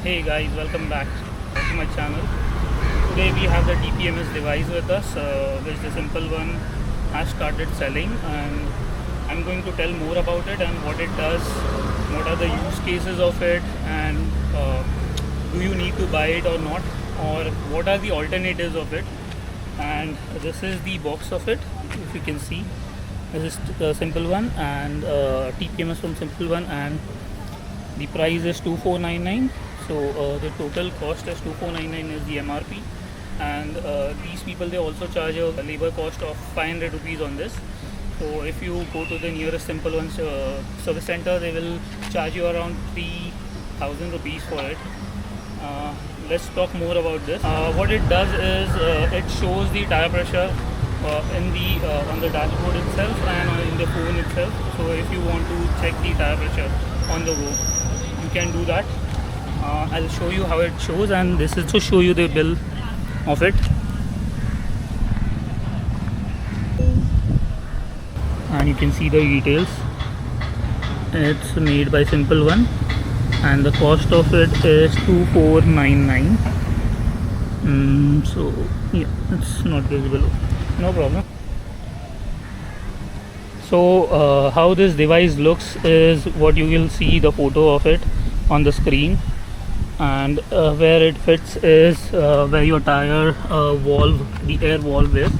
Hey guys, welcome back to my channel. Today we have the TPMS device with us, which the Simple One has started selling, and I'm going to tell more about it and what it does, what are the use cases of it, and do you need to buy it or not, or what are the alternatives of it. And this is the box of it. If you can see, this is the Simple One and TPMS from Simple One, and the price is 2499. So the total cost is 2499 is the MRP, and these people, they also charge a labor cost of 500 rupees on this. So if you go to the nearest Simple One service center, they will charge you around 3000 rupees for it. Let's talk more about this. What it does is it shows the tire pressure in the on the dashboard itself and in the phone itself. So if you want to check the tire pressure on the go, you can do that. I'll show you how it shows, and this is to show you the bill of it. And you can see the details. It's made by Simple One, and the cost of it is 2499. So yeah, it's not visible, no problem. So how this device looks is what you will see the photo of it on the screen, and where it fits is where your tire valve, the air valve is.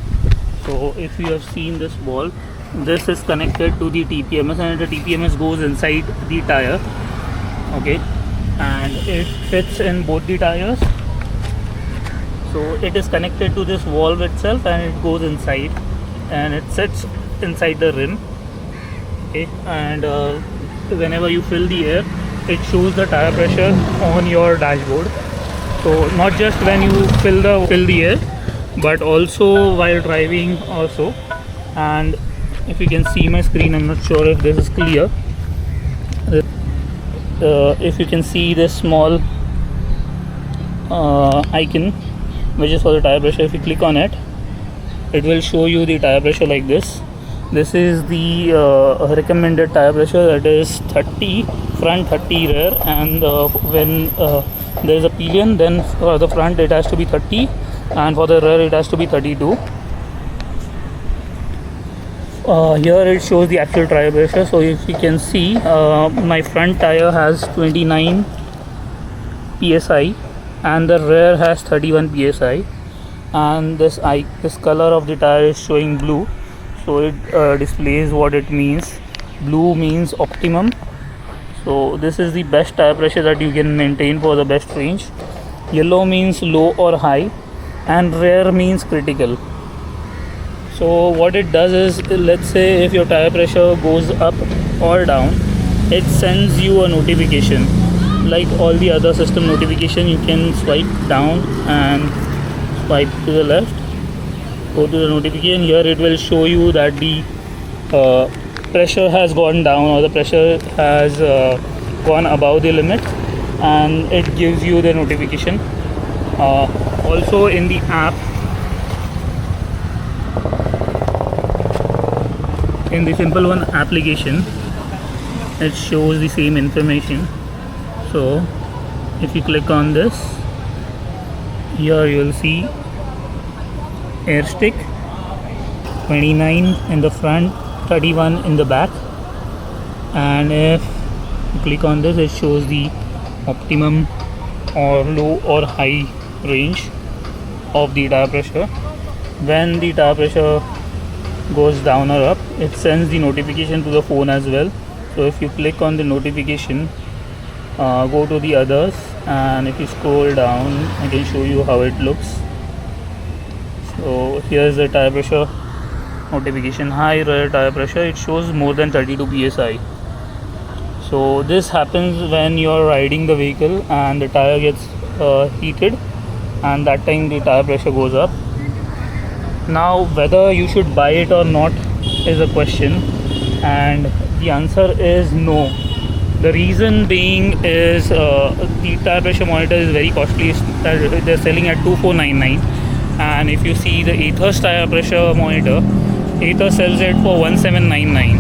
So if you have seen this valve, this is connected to the TPMS, and the TPMS goes inside the tire, okay, and it fits in both the tires. So it is connected to this valve itself, and it goes inside, and it sits inside the rim, okay. And whenever you fill the air, it shows the tire pressure on your dashboard. So not just when you fill the air, but also while driving also. And if you can see my screen, I'm not sure if this is clear. If you can see this small icon, which is for the tire pressure, if you click on it, it will show you the tire pressure like this. This is the recommended tire pressure, that is 30 front, 30 rear, and when there is a pillion, then for the front it has to be 30, and for the rear it has to be 32. Here it shows the actual tire pressure. So if you can see, my front tire has 29 psi and the rear has 31 psi, and this color of the tire is showing blue. So it displays what it means. Blue means optimum. So this is the best tire pressure that you can maintain for the best range. Yellow means low or high, and rare means critical. So what it does is, let's say if your tire pressure goes up or down, it sends you a notification. Like all the other system notification, you can swipe down and swipe to the left, go to the notification. Here it will show you that the pressure has gone down, or the pressure has gone above the limit, and it gives you the notification. Also in the app, in the Simple One application, it shows the same information. So if you click on this, here you will see air stick, 29 in the front, 31 in the back, and if you click on this, it shows the optimum or low or high range of the tire pressure. When the tire pressure goes down or up, it sends the notification to the phone as well. So if you click on the notification, go to the others, and if you scroll down, I can show you how it looks. So here's the tire pressure notification: high rear tire pressure. It shows more than 32 psi. So this happens when you're riding the vehicle and the tire gets heated, and that time the tire pressure goes up. Now whether you should buy it or not is a question, and the answer is no. The reason being is the tire pressure monitor is very costly. They're selling at 2499, and if you see the Aether's tire pressure monitor, Aether sells it for 1799,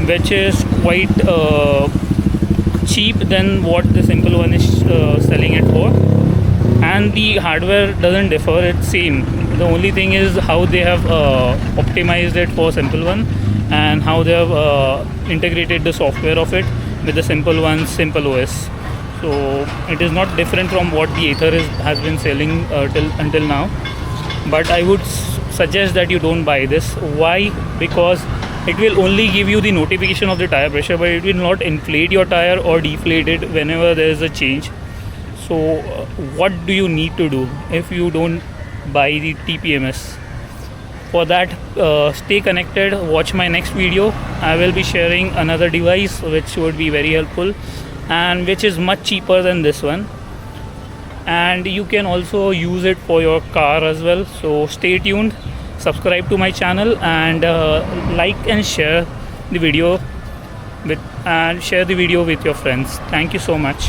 which is quite cheap than what the Simple one is selling it for, and the hardware doesn't differ, it's same. The only thing is how they have optimized it for Simple one, and how they have integrated the software of it with the Simple one's Simple OS. So it is not different from what the Ather has been selling until now, but I would suggest that you don't buy this. Why? Because it will only give you the notification of the tire pressure, but it will not inflate your tire or deflate it whenever there is a change. So what do you need to do if you don't buy the TPMS? For that, stay connected, watch my next video. I will be sharing another device which would be very helpful and which is much cheaper than this one, and you can also use it for your car as well. So stay tuned, subscribe to my channel, and like and share the video with your friends. Thank you so much.